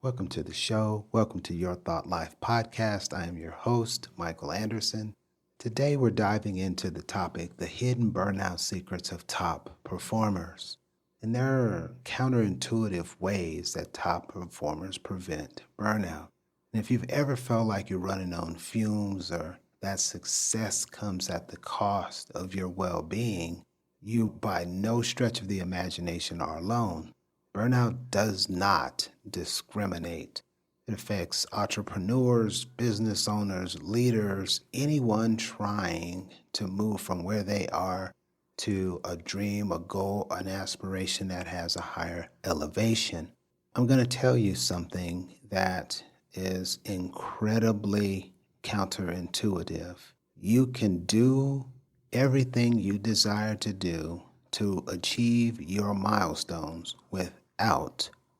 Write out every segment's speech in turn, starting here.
Welcome to the show. Welcome to Your Thought Life podcast. I am your host, Michael Anderson. Today we're diving into the topic, the hidden burnout secrets of top performers. And there are counterintuitive ways that top performers prevent burnout. And if you've ever felt like you're running on fumes or that success comes at the cost of your well-being, you by no stretch of the imagination are alone. Burnout does not discriminate. It affects entrepreneurs, business owners, leaders, anyone trying to move from where they are to a dream, a goal, an aspiration that has a higher elevation. I'm going to tell you something that is incredibly counterintuitive. You can do everything you desire to do to achieve your milestones without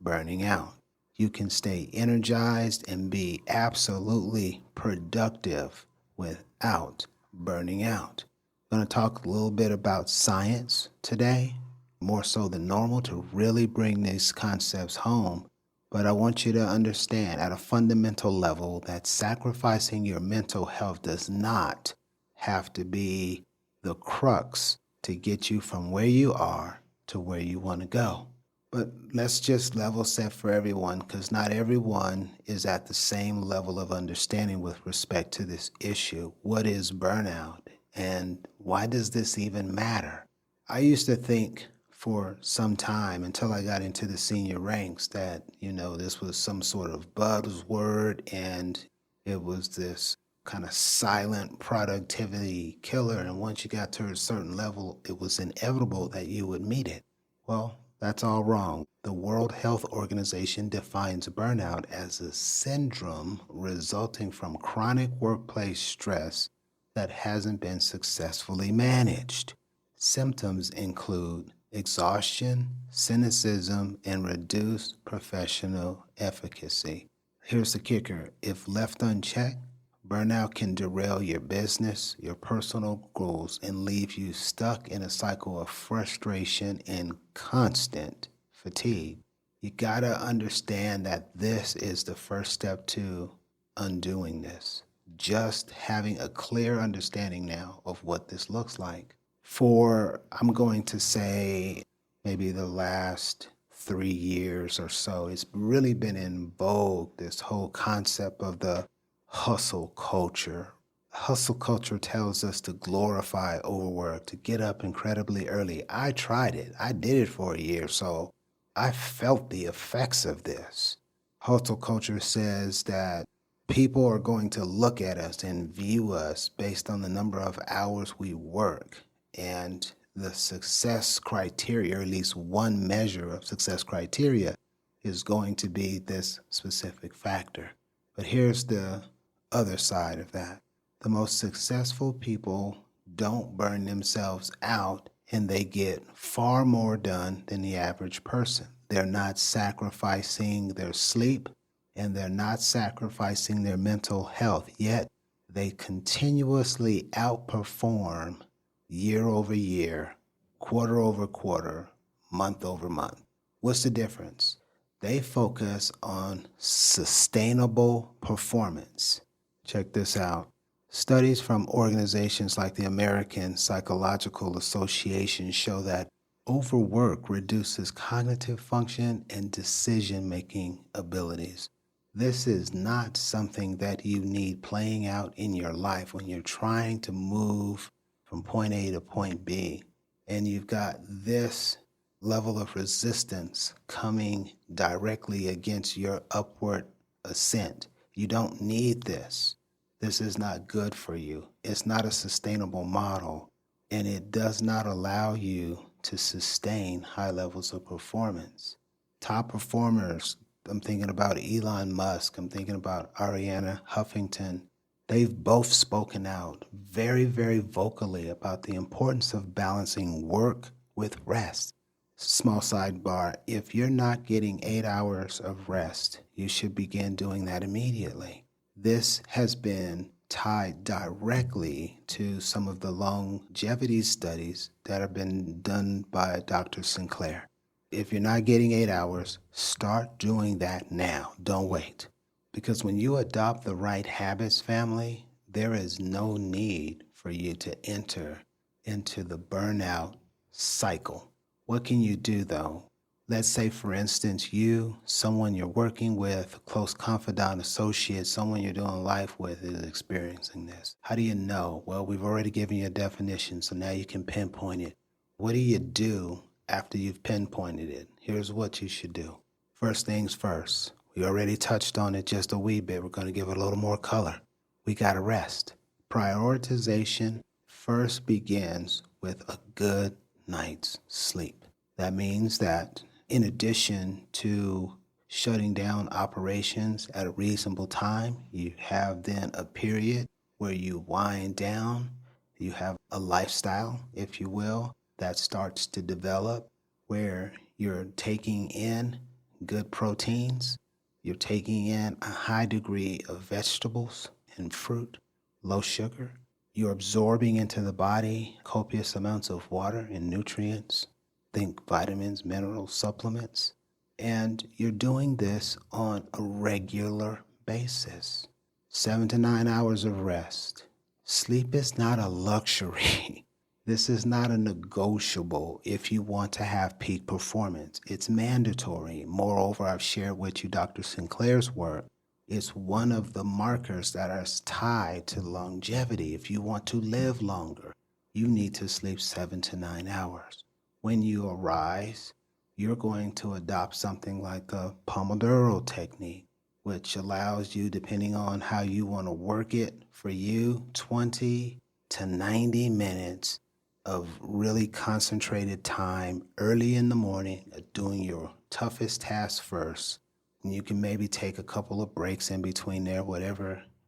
burning out. You can stay energized and be absolutely productive without burning out. I'm going to talk a little bit about science today, more so than normal, to really bring these concepts home. But I want you to understand at a fundamental level that sacrificing your mental health does not have to be the crux to get you from where you are to where you want to go. But let's just level set for everyone, because not everyone is at the same level of understanding with respect to this issue. What is burnout and why does this even matter? I used to think for some time until I got into the senior ranks that, this was some sort of buzzword and it was this kind of silent productivity killer. And once you got to a certain level, it was inevitable that you would meet it. Well, that's all wrong. The World Health Organization defines burnout as a syndrome resulting from chronic workplace stress that hasn't been successfully managed. Symptoms include exhaustion, cynicism, and reduced professional efficacy. Here's the kicker. If left unchecked, burnout can derail your business, your personal goals, and leave you stuck in a cycle of frustration and constant fatigue. You gotta understand that this is the first step to undoing this. Just having a clear understanding now of what this looks like. I'm going to say, maybe the last 3 years or so, it's really been in vogue, this whole concept of the hustle culture. Hustle culture tells us to glorify overwork, to get up incredibly early. I tried it. I did it for a year, so I felt the effects of this. Hustle culture says that people are going to look at us and view us based on the number of hours we work. And the success criteria, or at least one measure of success criteria, is going to be this specific factor. But here's the other side of that. The most successful people don't burn themselves out, and they get far more done than the average person. They're not sacrificing their sleep, and they're not sacrificing their mental health, yet they continuously outperform year over year, quarter over quarter, month over month. What's the difference? They focus on sustainable performance. Check this out. Studies from organizations like the American Psychological Association show that overwork reduces cognitive function and decision-making abilities. This is not something that you need playing out in your life when you're trying to move from point A to point B, and you've got this level of resistance coming directly against your upward ascent. You don't need this. This is not good for you. It's not a sustainable model, and it does not allow you to sustain high levels of performance. Top performers, I'm thinking about Elon Musk, I'm thinking about Ariana Huffington. They've both spoken out very, very vocally about the importance of balancing work with rest. Small sidebar, if you're not getting 8 hours of rest, you should begin doing that immediately. This has been tied directly to some of the longevity studies that have been done by Dr. Sinclair. If you're not getting 8 hours, start doing that now. Don't wait. Because when you adopt the right habits, family, there is no need for you to enter into the burnout cycle. What can you do though? Let's say, for instance, you, someone you're working with, a close confidant, associate, someone you're doing life with is experiencing this. How do you know? Well, we've already given you a definition, so now you can pinpoint it. What do you do after you've pinpointed it? Here's what you should do. First things first. We already touched on it just a wee bit. We're going to give it a little more color. We got to rest. Prioritization first begins with a good night's sleep. That means that in addition to shutting down operations at a reasonable time, you have then a period where you wind down. You have a lifestyle, if you will, that starts to develop where you're taking in good proteins, you're taking in a high degree of vegetables and fruit, low sugar. You're absorbing into the body copious amounts of water and nutrients. Think vitamins, minerals, supplements. And you're doing this on a regular basis. 7 to 9 hours of rest. Sleep is not a luxury. This is not a negotiable if you want to have peak performance. It's mandatory. Moreover, I've shared with you Dr. Sinclair's work. It's one of the markers that are tied to longevity. If you want to live longer, you need to sleep 7 to 9 hours. When you arise, you're going to adopt something like the Pomodoro technique, which allows you, depending on how you want to work it, for you, 20 to 90 minutes of really concentrated time early in the morning, doing your toughest task first. And you can maybe take a couple of breaks in between there,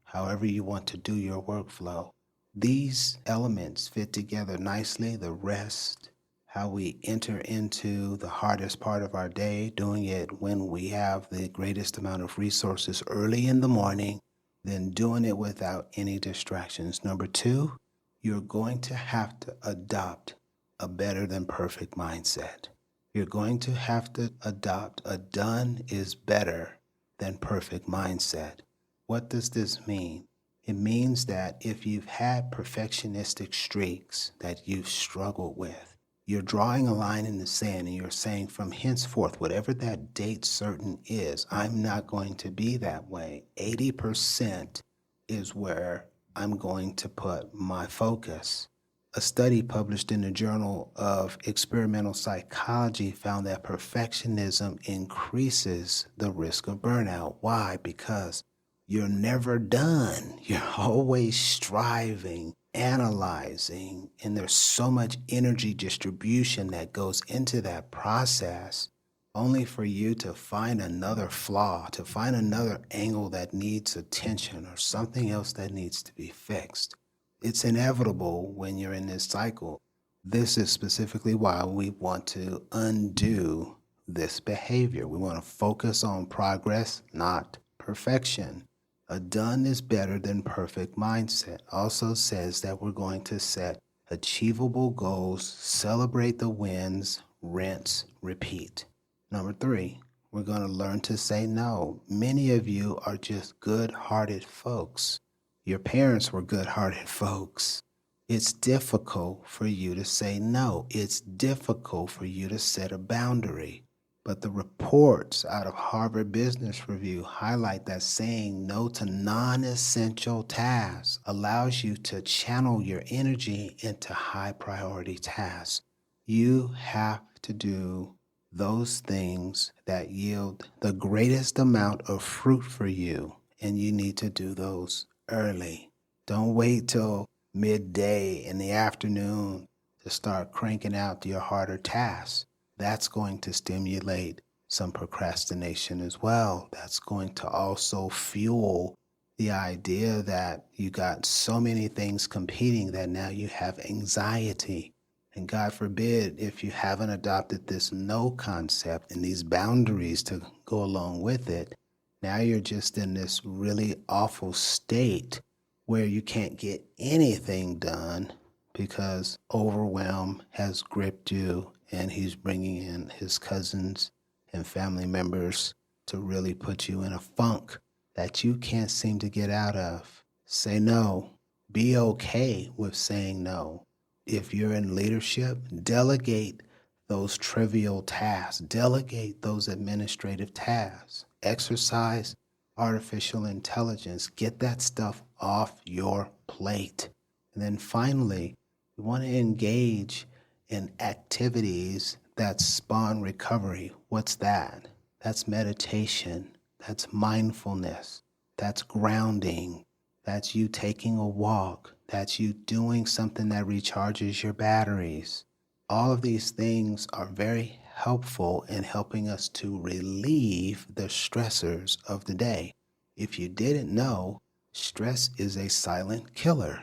however you want to do your workflow. These elements fit together nicely, the rest, how we enter into the hardest part of our day, doing it when we have the greatest amount of resources early in the morning, then doing it without any distractions. Number two, you're going to have to adopt a better than perfect mindset. You're going to have to adopt a done is better than perfect mindset. What does this mean? It means that if you've had perfectionistic streaks that you've struggled with, you're drawing a line in the sand and you're saying from henceforth, whatever that date certain is, I'm not going to be that way. 80% is where I'm going to put my focus. A study published in the Journal of Experimental Psychology found that perfectionism increases the risk of burnout. Why? Because you're never done. You're always striving, analyzing, and there's so much energy distribution that goes into that process, only for you to find another flaw, to find another angle that needs attention or something else that needs to be fixed. It's inevitable when you're in this cycle. This is specifically why we want to undo this behavior. We want to focus on progress, not perfection. A done is better than perfect mindset also says that we're going to set achievable goals, celebrate the wins, rinse, repeat. Number three, we're going to learn to say no. Many of you are just good-hearted folks. Your parents were good-hearted folks. It's difficult for you to say no. It's difficult for you to set a boundary. But the reports out of Harvard Business Review highlight that saying no to non-essential tasks allows you to channel your energy into high-priority tasks. You have to do those things that yield the greatest amount of fruit for you, and you need to do those early. Don't wait till midday in the afternoon to start cranking out your harder tasks. That's going to stimulate some procrastination as well. That's going to also fuel the idea that you got so many things competing that now you have anxiety. And God forbid, if you haven't adopted this no concept and these boundaries to go along with it, now you're just in this really awful state where you can't get anything done because overwhelm has gripped you and he's bringing in his cousins and family members to really put you in a funk that you can't seem to get out of. Say no. Be okay with saying no. If you're in leadership, delegate those trivial tasks, delegate those administrative tasks, exercise artificial intelligence, get that stuff off your plate. And then finally, you want to engage in activities that spawn recovery. What's that? That's meditation, that's mindfulness, that's grounding, that's you taking a walk, that's you doing something that recharges your batteries. All of these things are very helpful in helping us to relieve the stressors of the day. If you didn't know, stress is a silent killer.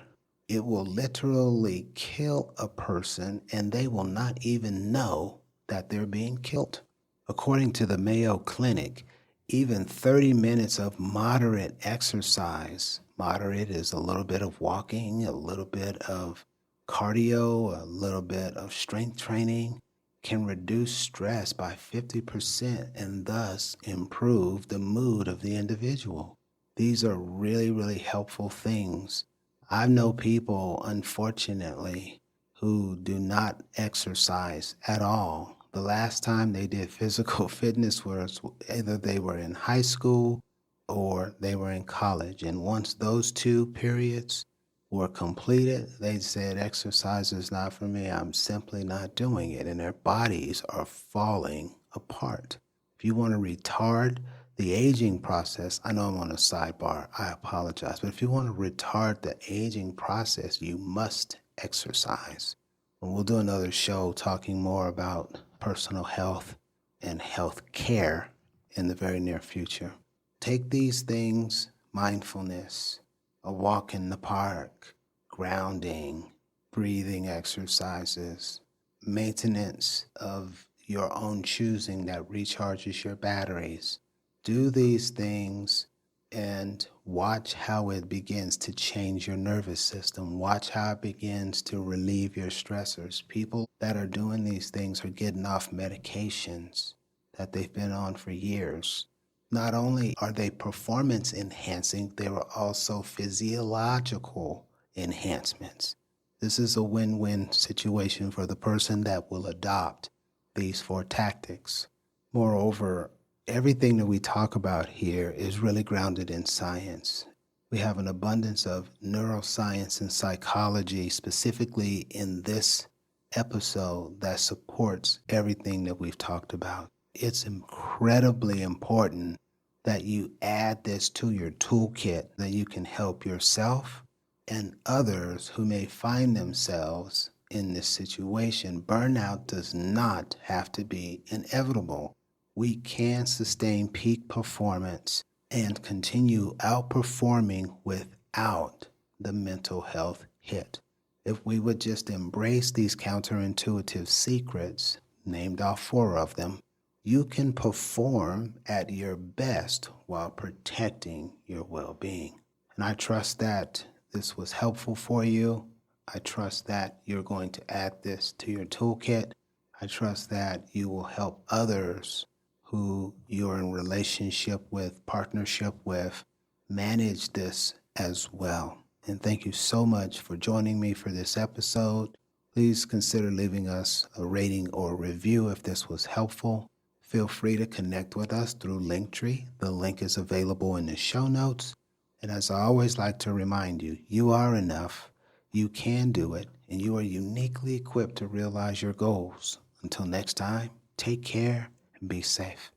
It will literally kill a person and they will not even know that they're being killed. According to the Mayo Clinic, even 30 minutes of moderate exercise, moderate is a little bit of walking, a little bit of cardio, a little bit of strength training, can reduce stress by 50% and thus improve the mood of the individual. These are really, really helpful things. I know people, unfortunately, who do not exercise at all. The last time they did physical fitness was either they were in high school or they were in college. And once those two periods were completed, they said, exercise is not for me. I'm simply not doing it. And their bodies are falling apart. If you want to retard the aging process, I know I'm on a sidebar, I apologize, but if you want to retard the aging process, you must exercise. And we'll do another show talking more about personal health and health care in the very near future. Take these things, mindfulness, a walk in the park, grounding, breathing exercises, maintenance of your own choosing that recharges your batteries. Do these things and watch how it begins to change your nervous system. Watch how it begins to relieve your stressors. People that are doing these things are getting off medications that they've been on for years. Not only are they performance enhancing, they are also physiological enhancements. This is a win-win situation for the person that will adopt these 4 tactics. Moreover, everything that we talk about here is really grounded in science. We have an abundance of neuroscience and psychology, specifically in this episode, that supports everything that we've talked about. It's incredibly important that you add this to your toolkit, that you can help yourself and others who may find themselves in this situation. Burnout does not have to be inevitable. We can sustain peak performance and continue outperforming without the mental health hit. If we would just embrace these counterintuitive secrets, named off 4 of them, you can perform at your best while protecting your well-being. And I trust that this was helpful for you. I trust that you're going to add this to your toolkit. I trust that you will help others who you're in relationship with, partnership with, manage this as well. And thank you so much for joining me for this episode. Please consider leaving us a rating or review if this was helpful. Feel free to connect with us through Linktree. The link is available in the show notes. And as I always like to remind you, you are enough, you can do it, and you are uniquely equipped to realize your goals. Until next time, take care and be safe.